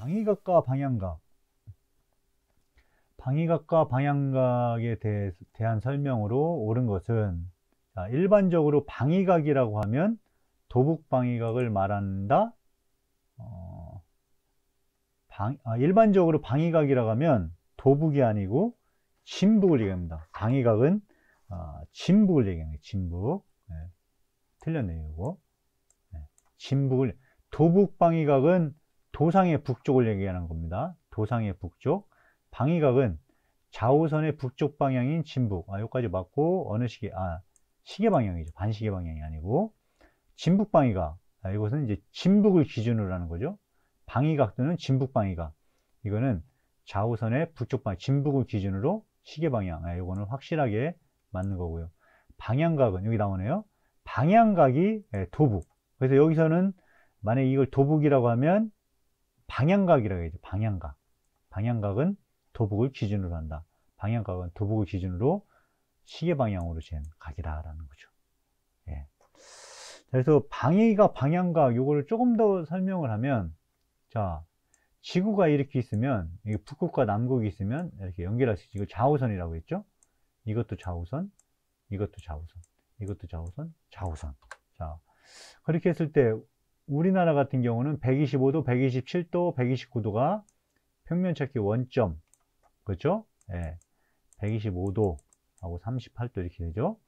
방위각과 방향각. 방위각과 방향각에 대한 설명으로 옳은 것은, 일반적으로 방위각이라고 하면 도북방위각을 말한다. 일반적으로 방위각이라고 하면 도북이 아니고 진북을 얘기합니다. 방위각은 진북을 얘기합니다. 진북. 네, 틀렸네요. 이거. 네, 진북을. 도북방위각은 도상의 북쪽을 얘기하는 겁니다. 도상의 북쪽. 방위각은 좌우선의 북쪽 방향인 진북. 여기까지 맞고, 어느 시계? 시계 방향이죠. 반시계 방향이 아니고. 진북 방위각. 이것은 이제 진북을 기준으로 하는 거죠. 방위각 또는 진북 방위각. 이거는 좌우선의 북쪽 방향, 진북을 기준으로 시계 방향. 이거는 확실하게 맞는 거고요. 방향각은 여기 나오네요. 방향각이 도북. 그래서 여기서는 만약에 이걸 도북이라고 하면 방향각이라고 해야죠. 방향각. 방향각은 도북을 기준으로 한다. 방향각은 도북을 기준으로 시계 방향으로 잰 각이다라는 거죠. 예. 그래서 방위각, 방향각 요거를 조금 더 설명을 하면, 자, 지구가 이렇게 있으면, 이게 북극과 남극이 있으면 이렇게 연결할 수 있죠. 이거 좌우선이라고 했죠. 이것도 좌우선, 이것도 좌우선, 이것도 좌우선, 좌우선. 자, 그렇게 했을 때 우리나라 같은 경우는 125도, 127도, 129도가 평면 찾기 원점, 그렇죠? 예, 125도 하고 38도 이렇게 되죠.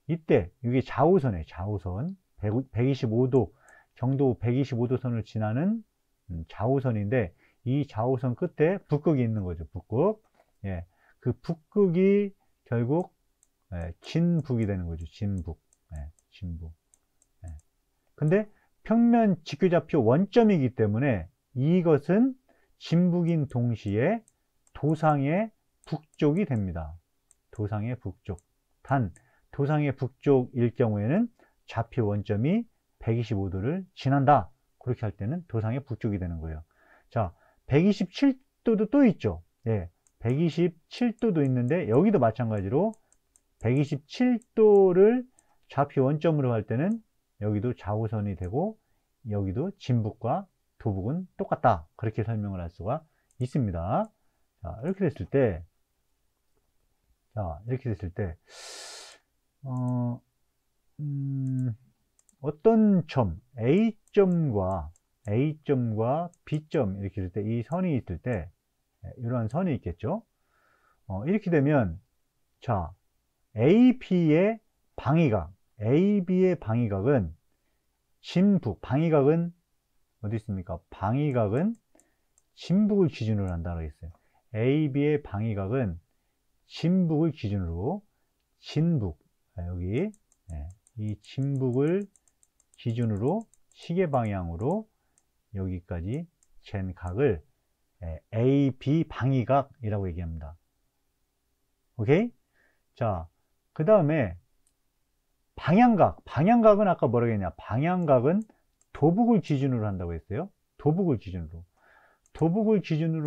이때 이게 좌우선이에요. 좌우선 125도 경도 125도 선을 지나는 좌우선인데, 이 좌우선 끝에 북극이 있는 거죠. 북극. 예, 그 북극이 결국 진북이 되는 거죠. 진북. 진북. 근데 평면 직교좌표 원점이기 때문에 이것은 진북인 동시에 도상의 북쪽이 됩니다. 도상의 북쪽. 단 도상의 북쪽일 경우에는 좌표 원점이 125도를 지난다. 그렇게 할 때는 도상의 북쪽이 되는 거예요. 자, 127도도 또 있죠. 127도도 있는데 여기도 마찬가지로 127도를 좌표 원점으로 할 때는 여기도 좌우선이 되고 여기도 진북과 도북은 똑같다. 그렇게 설명을 할 수가 있습니다. 자, 이렇게 됐을 때, 어떤 점, A점과 B점 이렇게 있을 때, 이 선이 있을 때, 이러한 선이 있겠죠. 이렇게 되면, 자, AB의 방위각은 진북, 방위각은 어디 있습니까? 방위각은 진북을 기준으로 한다고 했어요. AB의 방위각은 진북을 기준으로, 진북, 여기 이 진북을 기준으로 시계 방향으로 여기까지 잰 각을 AB 방위각이라고 얘기합니다. 오케이? 자, 그 다음에 방향각은 아까 뭐라고 했냐? 방향각은 도북을 기준으로 한다고 했어요. 도북을 기준으로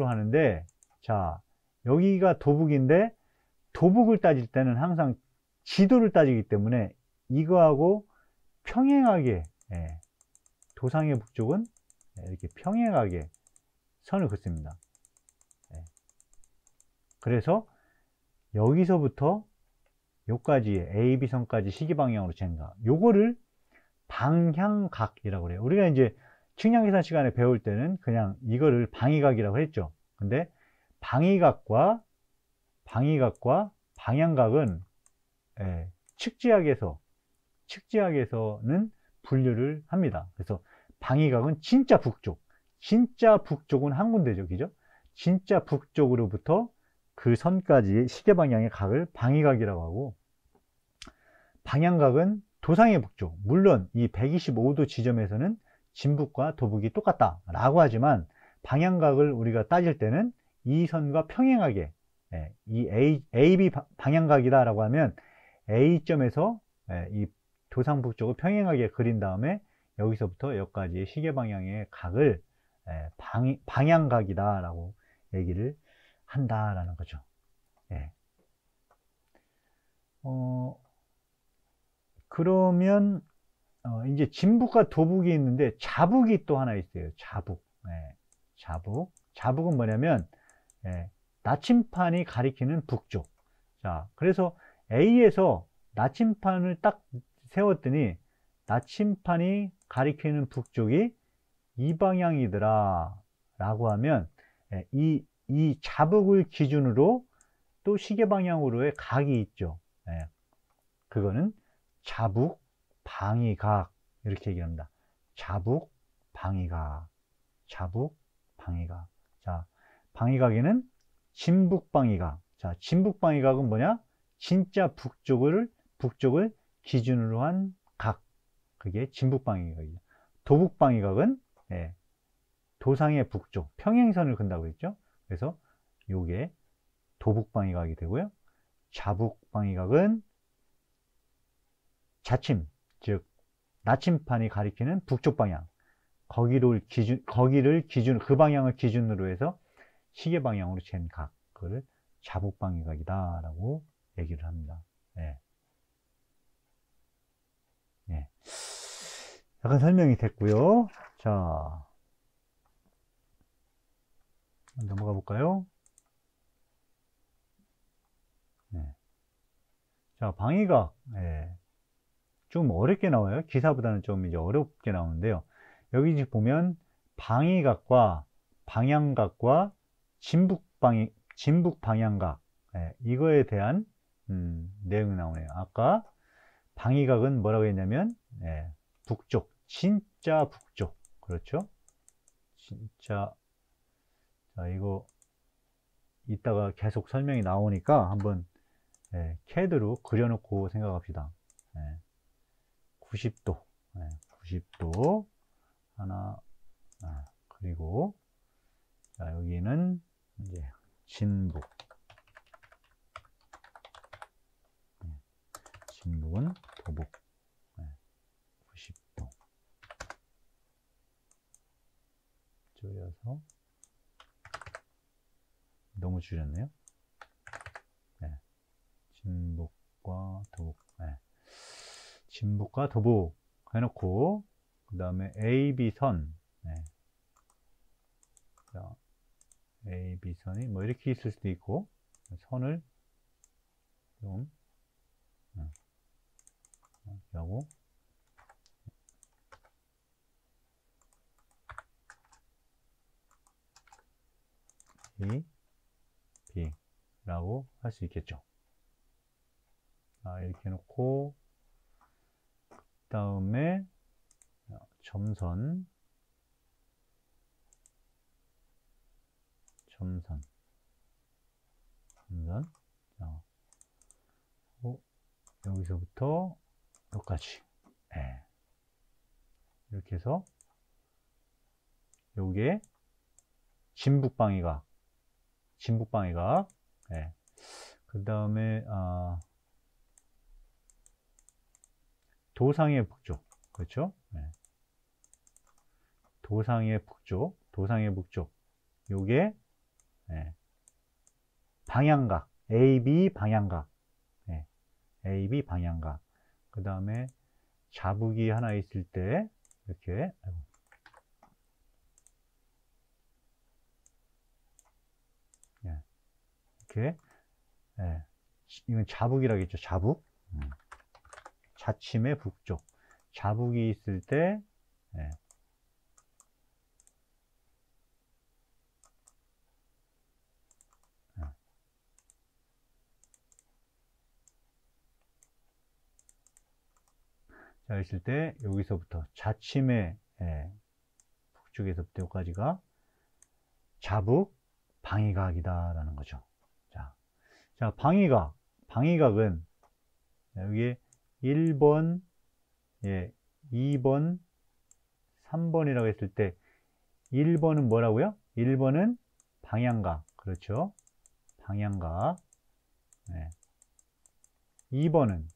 하는데, 자, 여기가 도북인데, 도북을 따질 때는 항상 지도를 따지기 때문에 이거하고 평행하게, 도상의 북쪽은 이렇게 평행하게 선을 긋습니다. 그래서 여기서부터 요까지 AB선까지 시계방향으로 잰다. 요거를 방향각이라고 그래요. 우리가 이제 측량계산 시간에 배울 때는 그냥 이거를 방위각이라고 했죠. 근데 방위각과 방향각은 측지학에서는 분류를 합니다. 그래서 방위각은 진짜 북쪽은 한 군데죠. 그죠? 진짜 북쪽으로부터 그 선까지 시계방향의 각을 방위각이라고 하고, 방향각은 도상의 북쪽, 물론 이 125도 지점에서는 진북과 도북이 똑같다 라고 하지만, 방향각을 우리가 따질 때는 이 선과 평행하게, 이 AB 방향각이다 라고 하면 A점에서 이 도상 북쪽을 평행하게 그린 다음에 여기서부터 여기까지의 시계방향의 각을 방향각이다 라고 얘기를 한다라는 거죠. 그러면 이제 진북과 도북이 있는데 자북이 또 하나 있어요. 자북. 자북. 자북은 뭐냐면, 나침판이 가리키는 북쪽. 자, 그래서 A에서 나침판을 딱 세웠더니, 나침판이 가리키는 북쪽이 이 방향이더라. 라고 하면, 이 자북을 기준으로 또 시계 방향으로의 각이 있죠. 그거는 자북 방위각 이렇게 얘기합니다. 자북 방위각, 자북 방위각. 자, 방위각에는 진북 방위각. 자, 진북 방위각은 뭐냐? 진짜 북쪽을 기준으로 한 각. 그게 진북 방위각이죠. 도북 방위각은 도상의 북쪽, 평행선을 그린다고 했죠. 그래서 요게 도북 방위각이 되고요. 자북 방위각은 자침, 즉 나침판이 가리키는 북쪽 방향, 거기를 기준, 그 방향을 기준으로 해서 시계 방향으로 잰 각, 그걸 자북 방위각이다 라고 얘기를 합니다. 약간 설명이 됐고요. 자, 넘어가 볼까요? 자, 방위각. 좀 어렵게 나와요. 기사보다는 좀 이제 어렵게 나오는데요. 여기 지금 보면 방위각과 방향각과 진북 방향각. 이거에 대한 내용이 나오네요. 아까 방위각은 뭐라고 했냐면 북쪽, 진짜 북쪽. 그렇죠? 진짜. 자, 이거 이따가 계속 설명이 나오니까 한번 CAD로 그려놓고 생각합시다. 90도, 90도 하나, 그리고 자, 여기는 이제 진북, 진북은 도북, 90도 줄여서 너무 줄였네요. 진북과 도북, 진북과 도북 해놓고 그 다음에 AB선, AB선이 뭐 이렇게 있을 수도 있고 선을 좀 하고 B라고 할 수 있겠죠. 이렇게 해놓고 그 다음에 점선 자, 여기서부터 여기까지 이렇게 해서 요게 진북 방위각 그 다음에 도상의 북쪽, 그렇죠? 도상의 북쪽 요게 방향각, AB 방향각, AB 방향각. 그 다음에 자북이 하나 있을 때 이렇게 이렇게 이건 자북이라겠죠. 자북. 자침의 북쪽. 자북이 있을 때 자, 있을 때 여기서부터 자침의 북쪽에서부터 여기까지가 자북 방위각이다 라는 거죠. 자, 방위각은 여기에 1번, 2번, 3번이라고 했을 때 1번은 뭐라고요? 1번은 방향각, 그렇죠? 방향각. 2번은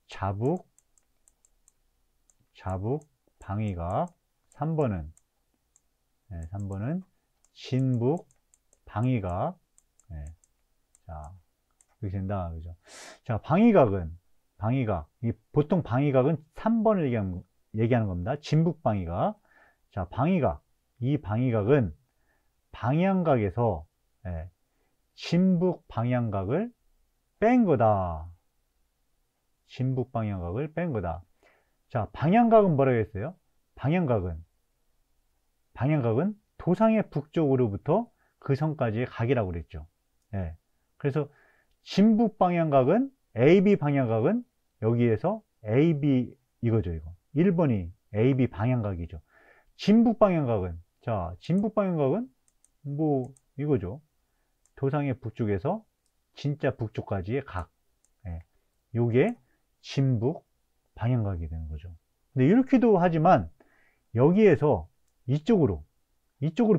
자북 방위각. 3번은 진북 방위각. 자, 이렇게 된다, 그죠? 자, 방위각. 보통 방위각은 3번을 얘기하는 겁니다. 진북 방위각. 자, 방위각. 이 방위각은 방향각에서 진북 방향각을 뺀 거다. 진북 방향각을 뺀 거다. 자, 방향각은 뭐라고 했어요? 방향각은 도상의 북쪽으로부터 그 선까지의 각이라고 그랬죠. 그래서 진북 방향각은 AB 방향각은 여기에서 AB 이거죠, 이거. 1번이 AB 방향각이죠. 진북 방향각은, 자, 진북 방향각은 뭐 이거죠. 도상의 북쪽에서 진짜 북쪽까지의 각. 요게 진북 방향각이 되는 거죠. 근데 이렇게도 하지만 여기에서 이쪽으로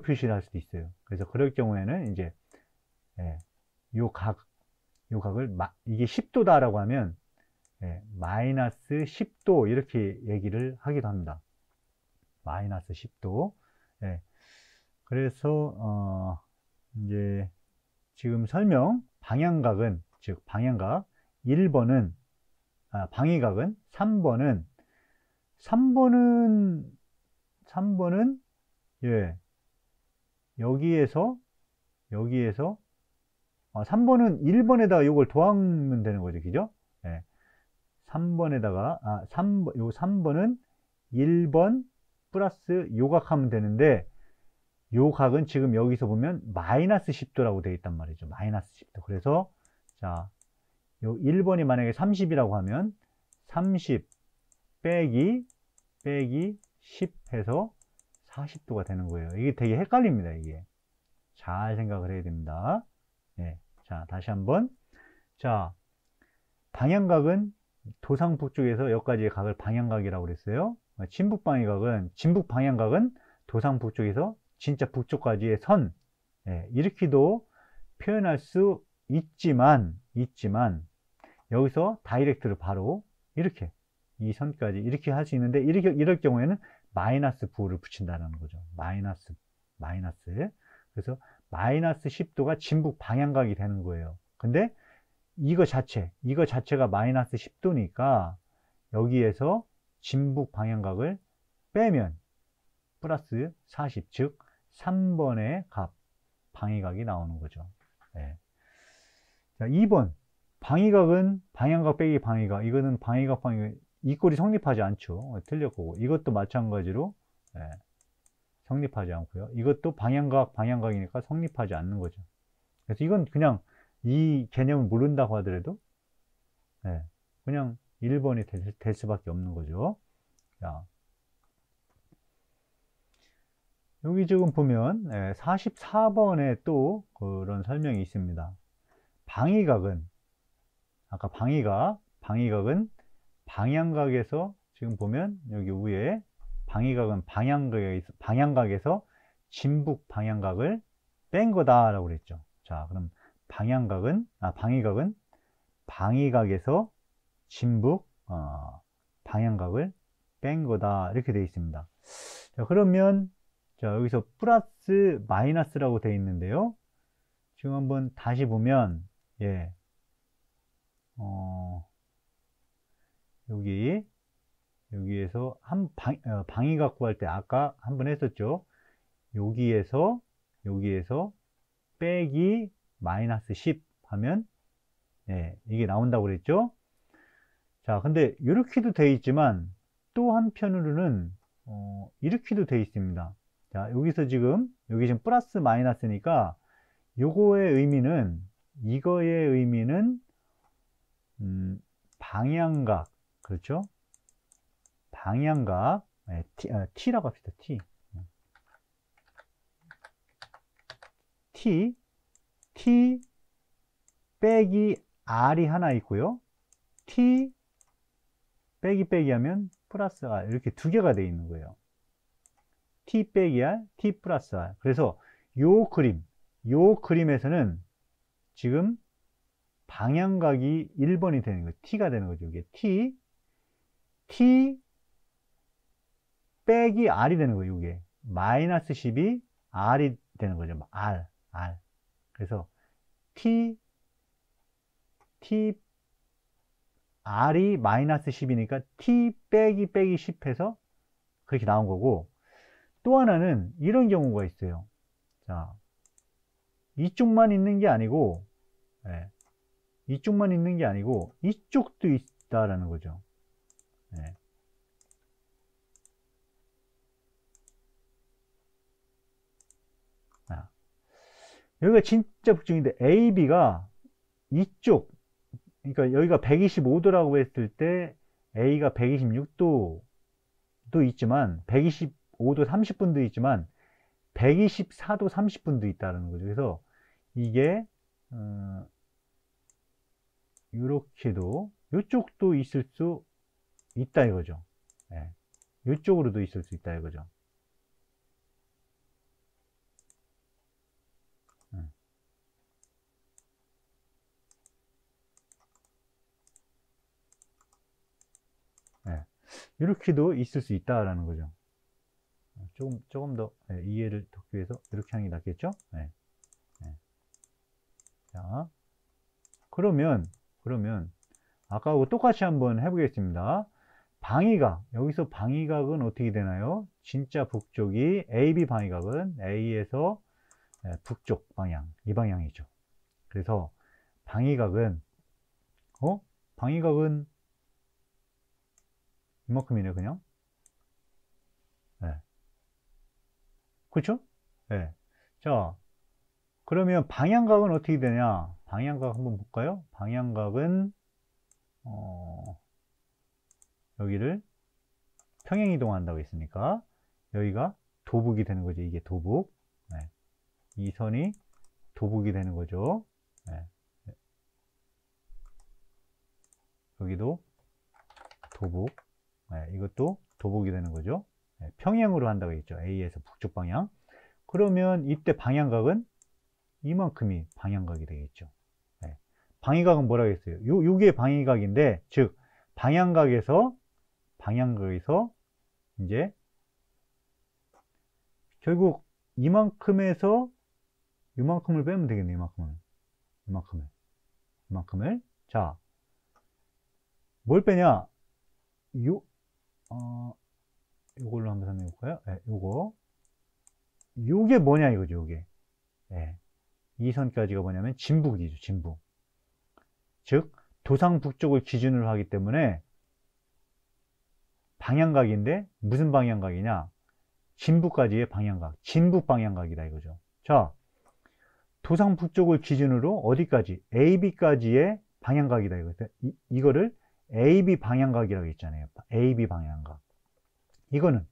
표시를 할 수도 있어요. 그래서 그럴 경우에는 이제 요 각을 이게 10도다라고 하면 마이너스 10도 이렇게 얘기를 하기도 합니다. 마이너스 10도. 그래서 이제 지금 설명 방향각은, 즉 방향각 1번은 방위각은 3번은 여기에서 3번은 1번에다가 이걸 더하면 되는 거죠. 그죠? 3번에다가 요 3번은 1번 플러스 요 각하면 되는데, 요 각은 지금 여기서 보면 마이너스 10도라고 되어 있단 말이죠. 마이너스 10도. 그래서 자, 요 1번이 만약에 30이라고 하면 30 빼기 10 해서 40도가 되는 거예요. 이게 되게 헷갈립니다. 이게 잘 생각을 해야 됩니다. 자, 다시 한번. 자, 방향각은 도상 북쪽에서 여기까지의 각을 방향각이라고 그랬어요. 진북 방향각은 도상 북쪽에서 진짜 북쪽까지의 선. 이렇게도 표현할 수 있지만 여기서 다이렉트로 바로 이렇게 이 선까지 이렇게 할 수 있는데, 이럴 경우에는 마이너스 9를 붙인다는 거죠. 마이너스. 그래서 마이너스 10도가 진북 방향각이 되는 거예요. 근데 이거 자체가 마이너스 10도니까 여기에서 진북 방향각을 빼면 플러스 40, 즉 3번의 값, 방위각이 나오는 거죠. 자, 2번 방위각은 방향각 빼기 방위각. 이거는 방위각 이 꼴이 성립하지 않죠. 틀렸고, 이것도 마찬가지로 성립하지 않고요. 이것도 방향각이니까 성립하지 않는 거죠. 그래서 이건 그냥 이 개념을 모른다고 하더라도 그냥 1번이 될 수밖에 없는 거죠. 자, 여기 지금 보면 44번에 또 그런 설명이 있습니다. 방위각은 아까 방위각은 방향각에서, 지금 보면 여기 위에 방위각은 방향각에서 진북 방향각을 뺀 거다라고 그랬죠. 자, 그럼 방위각은 방위각에서 진북 방향각을 뺀 거다, 이렇게 되어 있습니다. 자, 그러면 자, 여기서 플러스 마이너스라고 되어 있는데요. 지금 한번 다시 보면 여기에서 방위각 구할 때 아까 한번 했었죠. 여기에서 빼기 마이너스 10 하면 이게 나온다고 그랬죠. 자, 근데 이렇게도 되어 있지만 또 한편으로는 이렇게도 되어 있습니다. 자, 여기 지금 플러스 마이너스니까 이거의 의미는 방향각, 그렇죠? 방향각, T라고 합시다. T 빼기 R이 하나 있고요. T 빼기 하면 플러스 R, 이렇게 두 개가 되어 있는 거예요. T 빼기 R, T 플러스 R. 그래서 요 그림에서는 지금 방향각이 1번이 되는 거예요. T가 되는 거죠. 이게 T 빼기 R이 되는 거예요. 이게 마이너스 10이 R이 되는 거죠. R. 그래서 T R이 마이너스 10이니까 T 빼기 10 해서 그렇게 나온 거고, 또 하나는 이런 경우가 있어요. 자, 이쪽만 있는 게 아니고, 예, 이쪽만 있는 게 아니고 이쪽도 있다라는 거죠. 예. 여기가 진짜 북쪽인데 AB가 이쪽, 그러니까 여기가 125도라고 했을 때 A가 126도도 있지만 125도 30분도 있지만 124도 30분도 있다는 거죠. 그래서 이게 이렇게도 이쪽도 있을 수 있다 이거죠. 예. 이쪽으로도 있을 수 있다 이거죠. 예. 이렇게도 있을 수 있다라는 거죠. 조금 더 이해를 돕기 위해서 이렇게 하는 게 낫겠죠? 네. 네. 자, 그러면 아까하고 똑같이 한번 해보겠습니다. 방위각, 여기서 방위각은 어떻게 되나요? 진짜 북쪽이 AB 방위각은 A에서 북쪽 방향, 이 방향이죠. 그래서 방위각은 방위각은 이만큼이네 그냥. 네. 그렇죠? 네. 자, 그러면 방향각은 어떻게 되냐? 방향각 한번 볼까요? 방향각은 여기를 평행이동한다고 했으니까 여기가 도북이 되는 거죠. 이게 도북. 네. 이 선이 도북이 되는 거죠. 네. 여기도 도북. 네. 이것도 도북이 되는 거죠. 네. 평행으로 한다고 했죠. A에서 북쪽 방향. 그러면 이때 방향각은 이만큼이 방향각이 되겠죠. 네. 방위각은 뭐라고 했어요? 요게 방위각인데, 즉 방향각에서 이제 결국 이만큼에서 이만큼을 빼면 되겠네. 이만큼을. 자, 뭘 빼냐? 요걸로 한번 설명해 볼까요? 네, 요게 뭐냐 이거죠. 요게. 네. 이 선까지가 뭐냐면 진북이죠. 진북. 즉 도상 북쪽을 기준으로 하기 때문에 방향각인데 무슨 방향각이냐? 진북까지의 방향각, 진북 방향각이다 이거죠. 자, 도상 북쪽을 기준으로 어디까지? AB까지의 방향각이다 이거죠. 이거를 AB 방향각이라고 했잖아요. AB 방향각. 이거는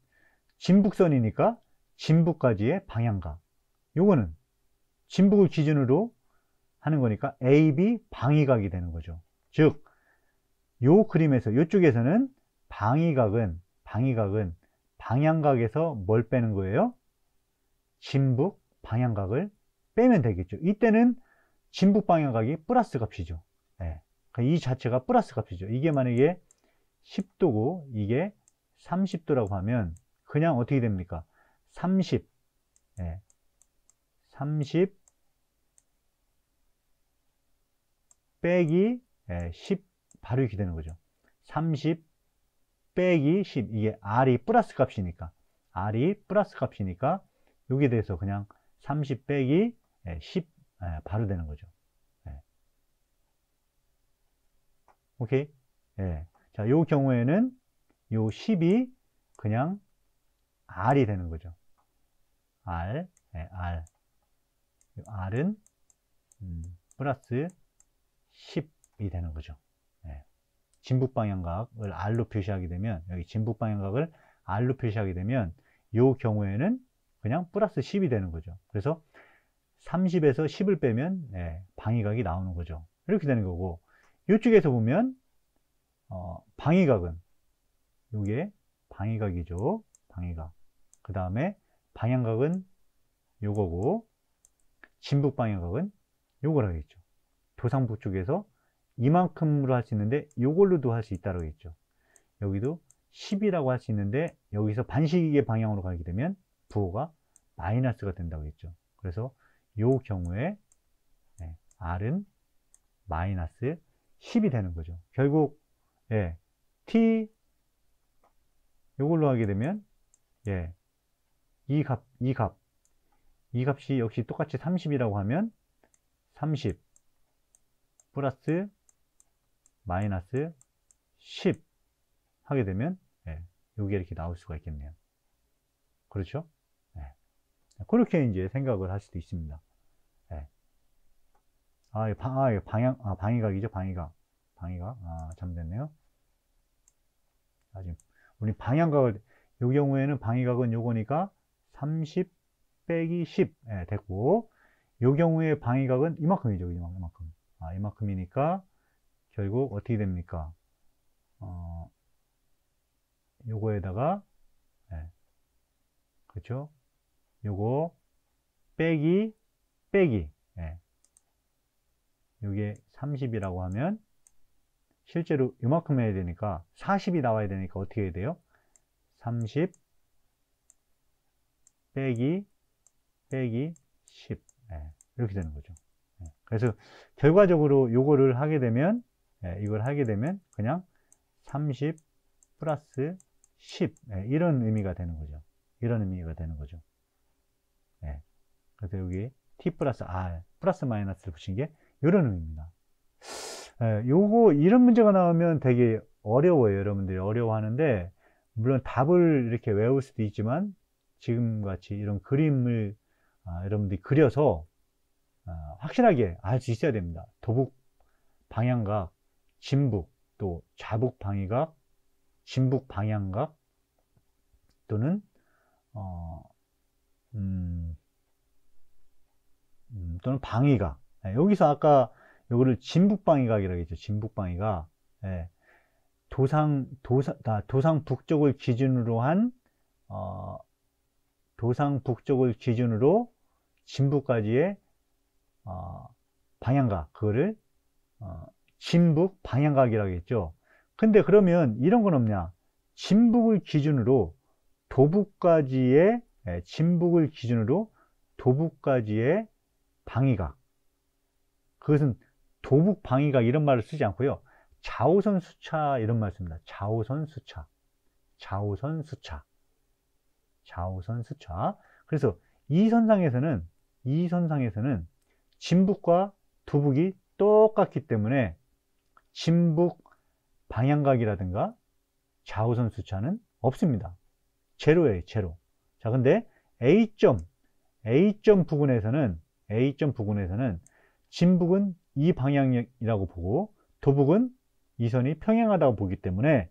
진북선이니까 진북까지의 방향각. 요거는 진북을 기준으로 하는 거니까 AB 방위각이 되는 거죠. 즉, 요 그림에서 이쪽에서는 방위각은 방향각에서 뭘 빼는 거예요? 진북 방향각을 빼면 되겠죠. 이때는 진북 방향각이 플러스 값이죠. 네. 이 자체가 플러스 값이죠. 이게 만약에 10도고 이게 30도라고 하면 그냥 어떻게 됩니까? 30 빼기 10 바로 이렇게 되는 거죠. 30 빼기 10 이게 R이 플러스 값이니까 여기에 대해서 그냥 30 빼기 10 바로 되는 거죠. 오케이? 자, 요 경우에는 요 10이 그냥 R이 되는 거죠. R. R은 플러스 10이 되는 거죠. 진북 방향각을 R로 표시하게 되면, 여기 진북 방향각을 R로 표시하게 되면, 요 경우에는 그냥 플러스 10이 되는 거죠. 그래서 30에서 10을 빼면 방위각이 나오는 거죠. 이렇게 되는 거고, 이쪽에서 보면 방위각은 요게 방위각이죠. 방위각. 그 다음에 방향각은 요거고 진북 방향각은 요걸 하겠죠. 도상북 쪽에서 이만큼으로 할 수 있는데 요걸로도 할 수 있다고 했죠. 여기도 10이라고 할 수 있는데 여기서 반시계 방향으로 가게 되면 부호가 마이너스가 된다고 했죠. 그래서 요 경우에 R은 마이너스 10이 되는 거죠. 결국 T 요걸로 하게 되면 이 값이 역시 똑같이 30이라고 하면 30 플러스 마이너스 10 하게 되면 이게 이렇게 나올 수가 있겠네요. 그렇죠? 그렇게 이제 생각을 할 수도 있습니다. 방위각이죠, 방위각. 잘못됐네요. 지금 우리 방향각을, 이 경우에는 방위각은 요거니까 30 빼기 10 됐고, 요 경우에 방위각은 이만큼이죠, 이만큼. 이만큼이니까 결국 어떻게 됩니까? 요거에다가 그렇죠? 요거 빼기 요게 30이라고 하면 실제로 이만큼 해야 되니까 40이 나와야 되니까 어떻게 해야 돼요? 30 빼기 10 이렇게 되는 거죠. 그래서 결과적으로 요거를 하게 되면 이걸 하게 되면 그냥 30 플러스 10 이런 의미가 되는 거죠. 이런 의미가 되는 거죠. 그래서 여기 t 플러스 r 플러스 마이너스를 붙인 게 이런 의미입니다. 요거 이런 문제가 나오면 되게 어려워요. 여러분들이 어려워하는데, 물론 답을 이렇게 외울 수도 있지만 지금 같이 이런 그림을 여러분들이 그려서 확실하게 알 수 있어야 됩니다. 도북 방향각, 진북, 또 좌북 방위각, 진북 방향각, 또는 또는 방위각. 여기서 아까 요거를 진북 방위각이라고 했죠. 진북 방위각. 도상 북쪽을 기준으로 한 도상 북쪽을 기준으로 진북까지의 방향각, 그거를 진북 방향각이라고 했죠. 근데 그러면 이런 건 없냐? 진북을 기준으로 도북까지의 진북을 기준으로 도북까지의 방위각, 그것은 도북 방위각 이런 말을 쓰지 않고요, 좌우선 수차 이런 말 씁니다. 좌우선 수차. 그래서 이 선상에서는 진북과 도북이 똑같기 때문에 진북 방향각이라든가 좌우선 수차는 없습니다. 제로예요, 제로. 자, 근데 A점 부근에서는 진북은 이 방향이라고 보고 도북은 이 선이 평행하다고 보기 때문에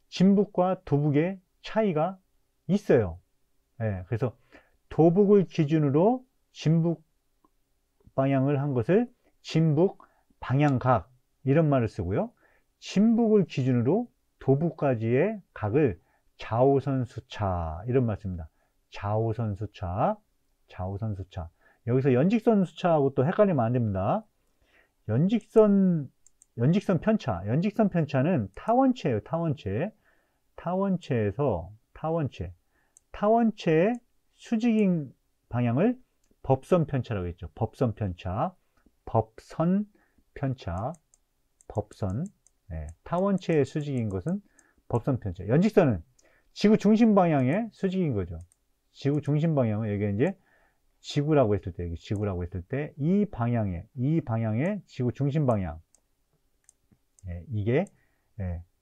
진북과 도북의 차이가 있어요. 그래서 도북을 기준으로 진북 방향을 한 것을 진북 방향각 이런 말을 쓰고요, 진북을 기준으로 도북까지의 각을 좌우선 수차 이런 말 씁니다. 좌우선 수차. 여기서 연직선 수차하고 또 헷갈리면 안 됩니다. 연직선 편차는 타원체예요. 타원체의 수직인 방향을 법선 편차라고 했죠. 법선 편차. 타원체의 수직인 것은 법선 편차. 연직선은 지구 중심 방향의 수직인 거죠. 지구 중심 방향은 여기 이제 지구라고 했을 때 이 방향의 지구 중심 방향, 이게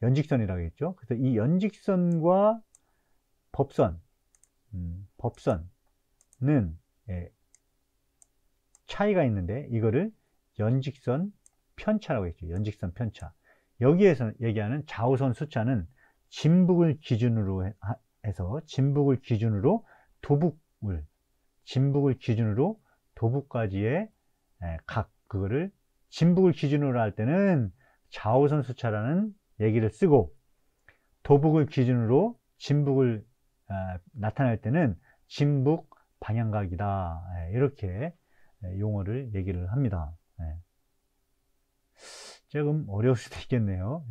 연직선이라고 했죠. 그래서 이 연직선과 법선은 차이가 있는데 이거를 연직선 편차라고 했죠. 연직선 편차. 여기에서 얘기하는 좌우선 수차는 진북을 기준으로 해서 진북을 기준으로 도북까지의 각, 그거를 진북을 기준으로 할 때는 좌우선 수차라는 얘기를 쓰고, 도북을 기준으로 진북을 나타낼 때는 진북 방향각이다, 이렇게 용어를 얘기를 합니다. 조금 어려울 수도 있겠네요.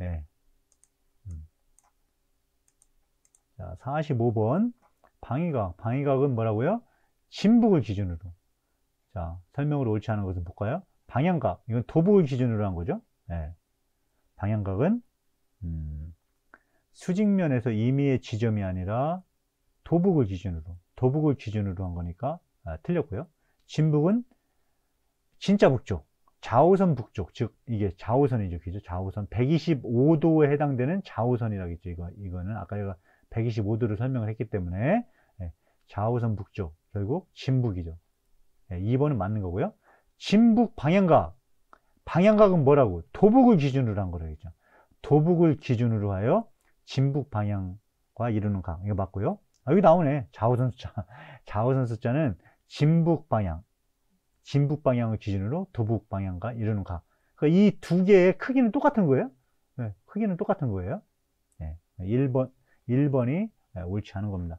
자, 45번 방위각은 뭐라고요? 진북을 기준으로. 자, 설명으로 옳지 않은 것은 볼까요? 방향각, 이건 도북을 기준으로 한 거죠. 방향각은 수직면에서 임의의 지점이 아니라 도북을 기준으로. 도북을 기준으로 한 거니까 틀렸고요. 진북은 진짜 북쪽, 좌우선 북쪽, 즉 이게 좌우선이죠. 그죠? 좌우선 125도에 해당되는 좌우선이라겠죠. 이거는 아까 제가 125도를 설명을 했기 때문에 좌우선 북쪽, 결국 진북이죠. 2번은 맞는 거고요. 진북 방향각. 방향각은 뭐라고? 도북을 기준으로 한 거라겠죠. 도북을 기준으로 하여 진북 방향과 이루는 각. 이거 맞고요. 여기 나오네. 좌우선 숫자. 좌우선 숫자는 진북 방향. 진북 방향을 기준으로 도북 방향과 이루는 각. 그러니까 이 두 개의 크기는 똑같은 거예요. 크기는 똑같은 거예요. 1번이 옳지 않은 겁니다.